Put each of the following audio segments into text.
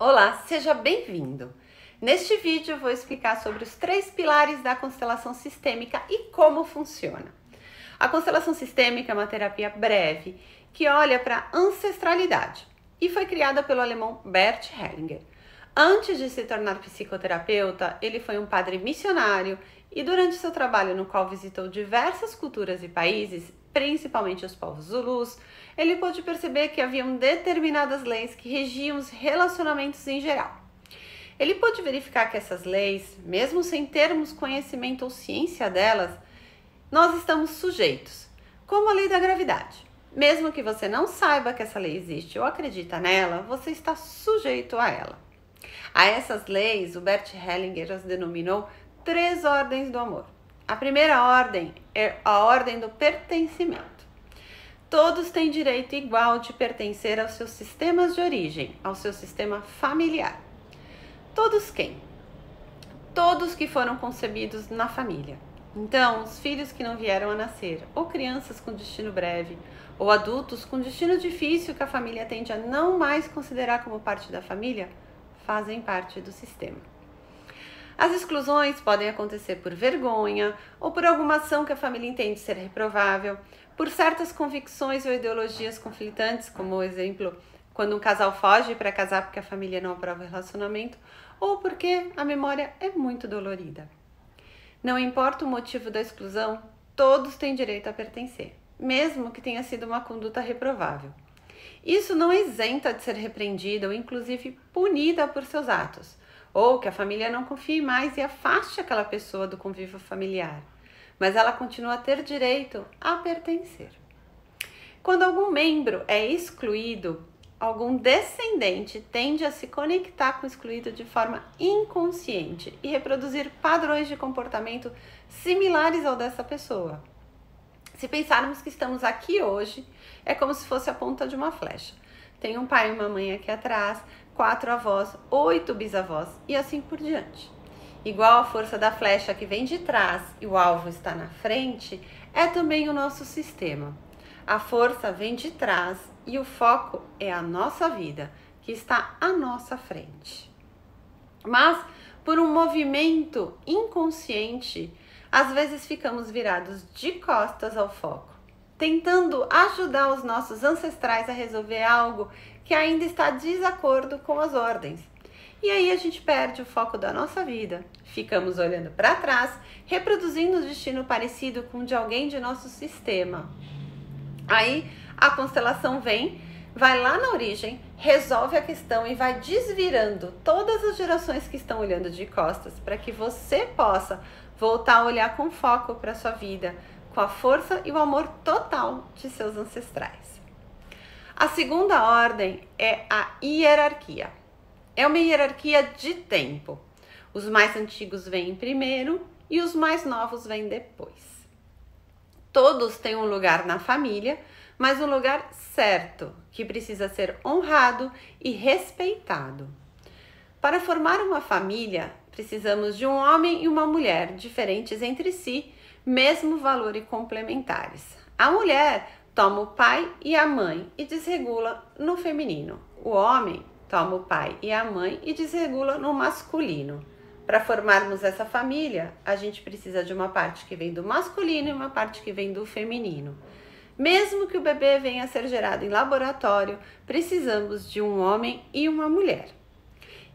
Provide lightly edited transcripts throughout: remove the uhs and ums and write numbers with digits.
Olá, seja bem-vindo! Neste vídeo eu vou explicar sobre os 3 pilares da constelação sistêmica e como funciona. A constelação sistêmica é uma terapia breve que olha para a ancestralidade e foi criada pelo alemão Bert Hellinger. Antes de se tornar psicoterapeuta, ele foi um padre missionário e durante seu trabalho, no qual visitou diversas culturas e países, principalmente os povos zulus, ele pôde perceber que haviam determinadas leis que regiam os relacionamentos em geral. Ele pôde verificar que essas leis, mesmo sem termos conhecimento ou ciência delas, nós estamos sujeitos, como a lei da gravidade. Mesmo que você não saiba que essa lei existe ou acredita nela, você está sujeito a ela. A essas leis, o Bert Hellinger as denominou 3 ordens do amor. A primeira ordem é a ordem do pertencimento. Todos têm direito igual de pertencer aos seus sistemas de origem, ao seu sistema familiar. Todos quem? Todos que foram concebidos na família. Então, os filhos que não vieram a nascer, ou crianças com destino breve, ou adultos com destino difícil que a família tende a não mais considerar como parte da família, fazem parte do sistema. As exclusões podem acontecer por vergonha ou por alguma ação que a família entende ser reprovável, por certas convicções ou ideologias conflitantes, como o exemplo, quando um casal foge para casar porque a família não aprova o relacionamento, ou porque a memória é muito dolorida. Não importa o motivo da exclusão, todos têm direito a pertencer, mesmo que tenha sido uma conduta reprovável. Isso não isenta de ser repreendida ou inclusive punida por seus atos, ou que a família não confie mais e afaste aquela pessoa do convívio familiar, mas ela continua a ter direito a pertencer. Quando algum membro é excluído, algum descendente tende a se conectar com o excluído de forma inconsciente e reproduzir padrões de comportamento similares ao dessa pessoa. Se pensarmos que estamos aqui hoje, é como se fosse a ponta de uma flecha. Tem um pai e uma mãe aqui atrás, 4 avós, 8 bisavós e assim por diante. Igual a força da flecha que vem de trás e o alvo está na frente, é também o nosso sistema. A força vem de trás e o foco é a nossa vida, que está à nossa frente. Mas, por um movimento inconsciente, às vezes ficamos virados de costas ao foco, tentando ajudar os nossos ancestrais a resolver algo que ainda está de desacordo com as ordens. E aí a gente perde o foco da nossa vida. Ficamos olhando para trás, reproduzindo um destino parecido com o de alguém de nosso sistema. Aí a constelação vem, vai lá na origem, resolve a questão e vai desvirando todas as gerações que estão olhando de costas para que você possa voltar a olhar com foco para a sua vida, com a força e o amor total de seus ancestrais. A segunda ordem é a hierarquia. É uma hierarquia de tempo. Os mais antigos vêm primeiro e os mais novos vêm depois. Todos têm um lugar na família, mas um lugar certo, que precisa ser honrado e respeitado. Para formar uma família, precisamos de um homem e uma mulher diferentes entre si, mesmo valor e complementares. A mulher toma o pai e a mãe e desregula no feminino. O homem toma o pai e a mãe e desregula no masculino. Para formarmos essa família, a gente precisa de uma parte que vem do masculino e uma parte que vem do feminino. Mesmo que o bebê venha a ser gerado em laboratório, precisamos de um homem e uma mulher.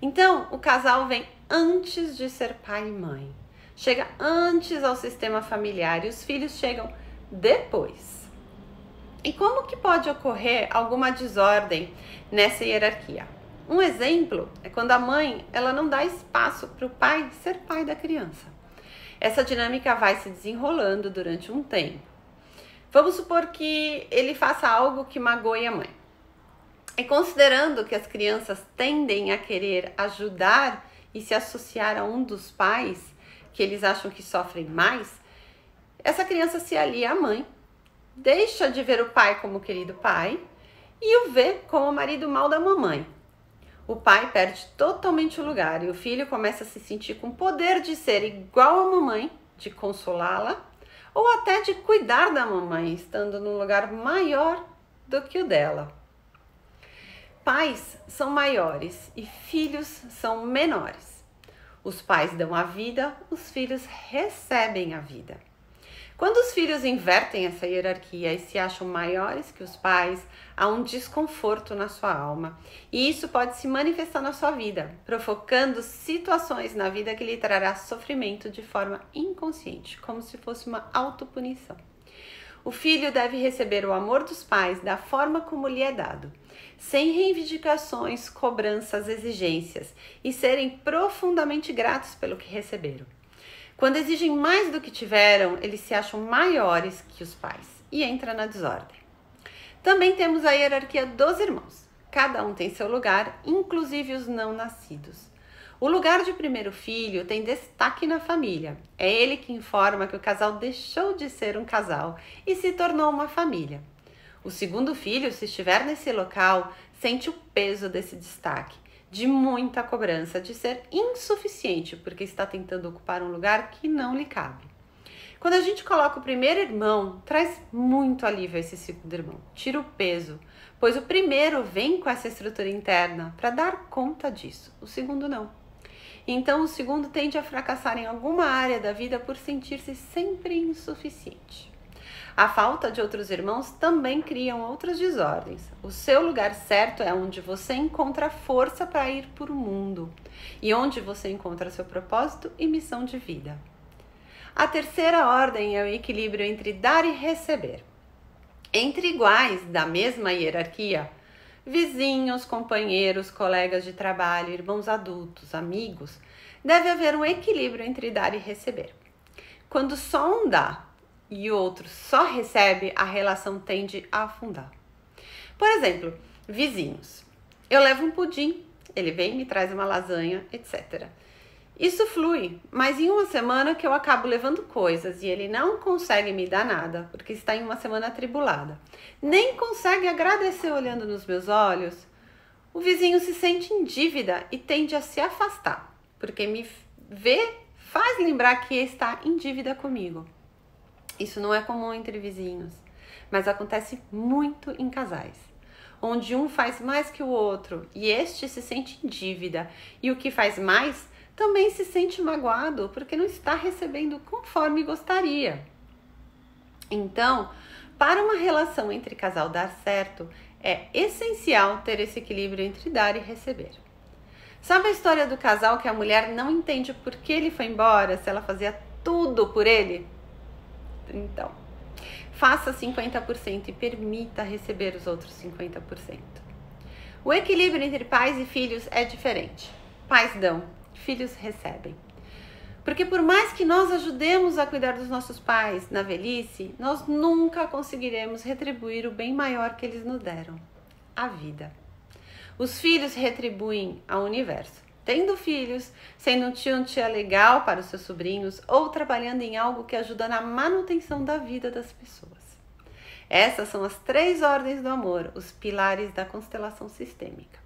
Então, o casal vem antes de ser pai e mãe. Chega antes ao sistema familiar e os filhos chegam depois. E como que pode ocorrer alguma desordem nessa hierarquia? Um exemplo é quando a mãe ela não dá espaço para o pai ser pai da criança. Essa dinâmica vai se desenrolando durante um tempo. Vamos supor que ele faça algo que magoe a mãe. E considerando que as crianças tendem a querer ajudar e se associar a um dos pais, que eles acham que sofrem mais, essa criança se alia à mãe, deixa de ver o pai como querido pai e o vê como o marido mal da mamãe. O pai perde totalmente o lugar e o filho começa a se sentir com o poder de ser igual à mamãe, de consolá-la ou até de cuidar da mamãe, estando num lugar maior do que o dela. Pai pais são maiores e filhos são menores. Os pais dão a vida, os filhos recebem a vida. Quando os filhos invertem essa hierarquia e se acham maiores que os pais, há um desconforto na sua alma. E isso pode se manifestar na sua vida, provocando situações na vida que lhe trará sofrimento de forma inconsciente, como se fosse uma autopunição. O filho deve receber o amor dos pais da forma como lhe é dado, sem reivindicações, cobranças, exigências, e serem profundamente gratos pelo que receberam. Quando exigem mais do que tiveram, eles se acham maiores que os pais e entra na desordem. Também temos a hierarquia dos irmãos. Cada um tem seu lugar, inclusive os não nascidos. O lugar de primeiro filho tem destaque na família. É ele que informa que o casal deixou de ser um casal e se tornou uma família. O segundo filho, se estiver nesse local, sente o peso desse destaque, de muita cobrança, de ser insuficiente, porque está tentando ocupar um lugar que não lhe cabe. Quando a gente coloca o primeiro irmão, traz muito alívio a esse segundo irmão, tira o peso, pois o primeiro vem com essa estrutura interna para dar conta disso, o segundo não. Então o segundo tende a fracassar em alguma área da vida por sentir-se sempre insuficiente. A falta de outros irmãos também criam outras desordens. O seu lugar certo é onde você encontra força para ir por o mundo e onde você encontra seu propósito e missão de vida. A terceira ordem é o equilíbrio entre dar e receber. Entre iguais da mesma hierarquia, vizinhos, companheiros, colegas de trabalho, irmãos adultos, amigos, deve haver um equilíbrio entre dar e receber. Quando só um dá e o outro só recebe, a relação tende a afundar. Por exemplo, vizinhos. Eu levo um pudim, ele vem e me traz uma lasanha, etc. Isso flui, mas em uma semana que eu acabo levando coisas e ele não consegue me dar nada, porque está em uma semana atribulada, nem consegue agradecer olhando nos meus olhos, o vizinho se sente em dívida e tende a se afastar, porque me vê, faz lembrar que está em dívida comigo. Isso não é comum entre vizinhos, mas acontece muito em casais, onde um faz mais que o outro e este se sente em dívida e o que faz mais também se sente magoado porque não está recebendo conforme gostaria. Então, para uma relação entre casal dar certo, é essencial ter esse equilíbrio entre dar e receber. Sabe a história do casal que a mulher não entende por que ele foi embora, se ela fazia tudo por ele? Então, faça 50% e permita receber os outros 50%. O equilíbrio entre pais e filhos é diferente. Pais dão, filhos recebem. Porque por mais que nós ajudemos a cuidar dos nossos pais na velhice, nós nunca conseguiremos retribuir o bem maior que eles nos deram, a vida. Os filhos retribuem ao universo, tendo filhos, sendo um tio, tia legal para os seus sobrinhos ou trabalhando em algo que ajuda na manutenção da vida das pessoas. Essas são as 3 ordens do amor, os pilares da constelação sistêmica.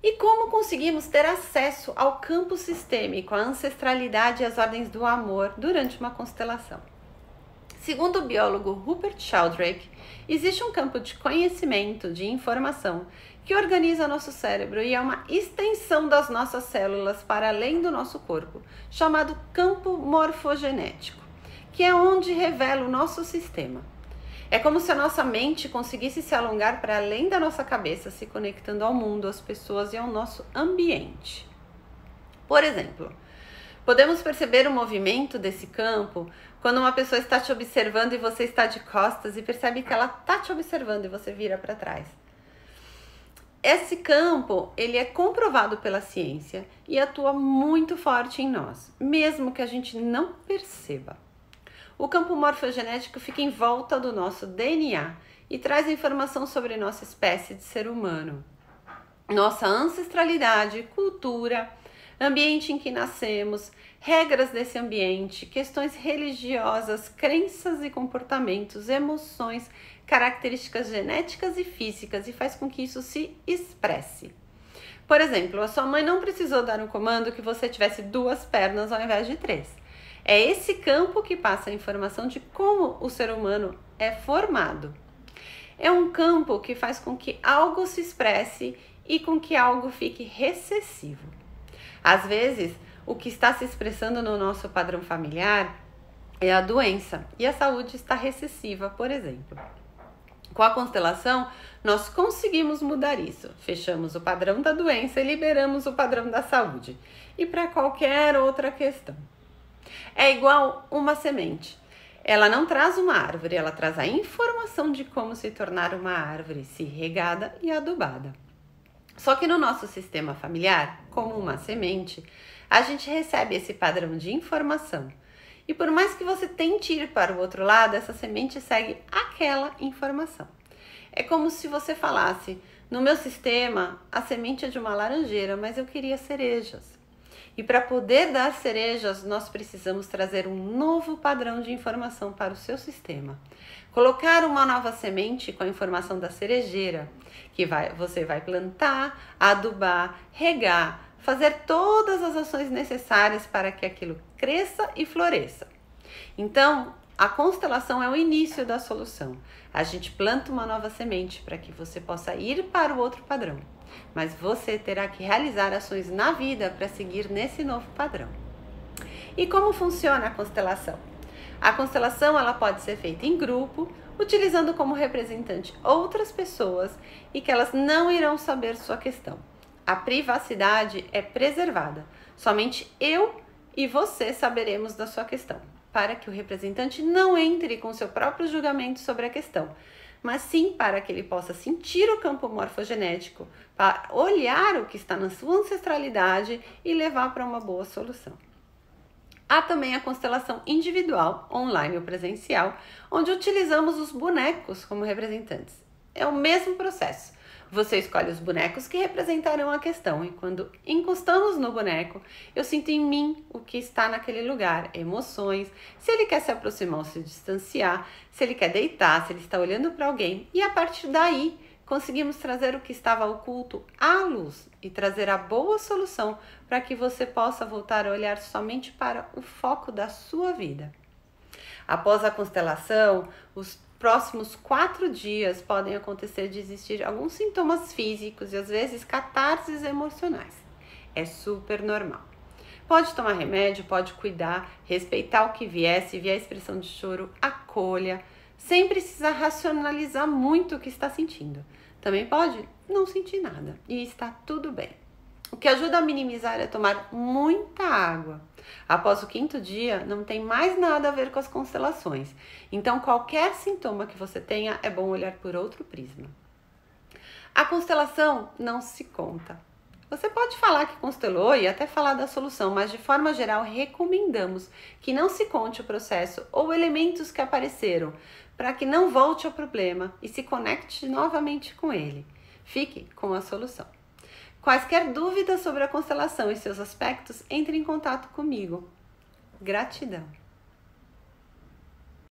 E como conseguimos ter acesso ao campo sistêmico, à ancestralidade e às ordens do amor durante uma constelação? Segundo o biólogo Rupert Sheldrake, existe um campo de conhecimento, de informação, que organiza nosso cérebro e é uma extensão das nossas células para além do nosso corpo, chamado campo morfogenético, que é onde revela o nosso sistema. É como se a nossa mente conseguisse se alongar para além da nossa cabeça, se conectando ao mundo, às pessoas e ao nosso ambiente. Por exemplo, podemos perceber o movimento desse campo quando uma pessoa está te observando e você está de costas e percebe que ela está te observando e você vira para trás. Esse campo, ele é comprovado pela ciência e atua muito forte em nós, mesmo que a gente não perceba. O campo morfogenético fica em volta do nosso DNA e traz informação sobre nossa espécie de ser humano, nossa ancestralidade, cultura, ambiente em que nascemos, regras desse ambiente, questões religiosas, crenças e comportamentos, emoções, características genéticas e físicas e faz com que isso se expresse. Por exemplo, a sua mãe não precisou dar um comando que você tivesse 2 pernas ao invés de 3. É esse campo que passa a informação de como o ser humano é formado. É um campo que faz com que algo se expresse e com que algo fique recessivo. Às vezes, o que está se expressando no nosso padrão familiar é a doença e a saúde está recessiva, por exemplo. Com a constelação, nós conseguimos mudar isso. Fechamos o padrão da doença e liberamos o padrão da saúde. E para qualquer outra questão. É igual uma semente. Ela não traz uma árvore, ela traz a informação de como se tornar uma árvore, se regada e adubada. Só que no nosso sistema familiar, como uma semente, a gente recebe esse padrão de informação. E por mais que você tente ir para o outro lado, essa semente segue aquela informação. É como se você falasse, no meu sistema, a semente é de uma laranjeira, mas eu queria cerejas. E para poder dar cerejas, nós precisamos trazer um novo padrão de informação para o seu sistema. Colocar uma nova semente com a informação da cerejeira, que você vai plantar, adubar, regar, fazer todas as ações necessárias para que aquilo cresça e floresça. Então, a constelação é o início da solução. A gente planta uma nova semente para que você possa ir para o outro padrão. Mas você terá que realizar ações na vida para seguir nesse novo padrão. E como funciona a constelação? A constelação ela pode ser feita em grupo, utilizando como representante outras pessoas e que elas não irão saber sua questão. A privacidade é preservada. Somente eu e você saberemos da sua questão, para que o representante não entre com seu próprio julgamento sobre a questão, mas sim para que ele possa sentir o campo morfogenético, para olhar o que está na sua ancestralidade e levar para uma boa solução. Há também a constelação individual, online ou presencial, onde utilizamos os bonecos como representantes. É o mesmo processo. Você escolhe os bonecos que representarão a questão e quando encostamos no boneco, eu sinto em mim o que está naquele lugar, emoções, se ele quer se aproximar ou se distanciar, se ele quer deitar, se ele está olhando para alguém e a partir daí conseguimos trazer o que estava oculto à luz e trazer a boa solução para que você possa voltar a olhar somente para o foco da sua vida. Após a constelação, os próximos 4 dias podem acontecer de existir alguns sintomas físicos e às vezes catarses emocionais. É super normal. Pode tomar remédio, pode cuidar, respeitar o que vier, se vier a expressão de choro, acolha, sem precisar racionalizar muito o que está sentindo. Também pode não sentir nada e está tudo bem. O que ajuda a minimizar é tomar muita água. Após o 5º dia, não tem mais nada a ver com as constelações. Então, qualquer sintoma que você tenha, é bom olhar por outro prisma. A constelação não se conta. Você pode falar que constelou e até falar da solução, mas de forma geral, recomendamos que não se conte o processo ou elementos que apareceram, para que não volte ao problema e se conecte novamente com ele. Fique com a solução. Quaisquer dúvidas sobre a constelação e seus aspectos, entre em contato comigo. Gratidão!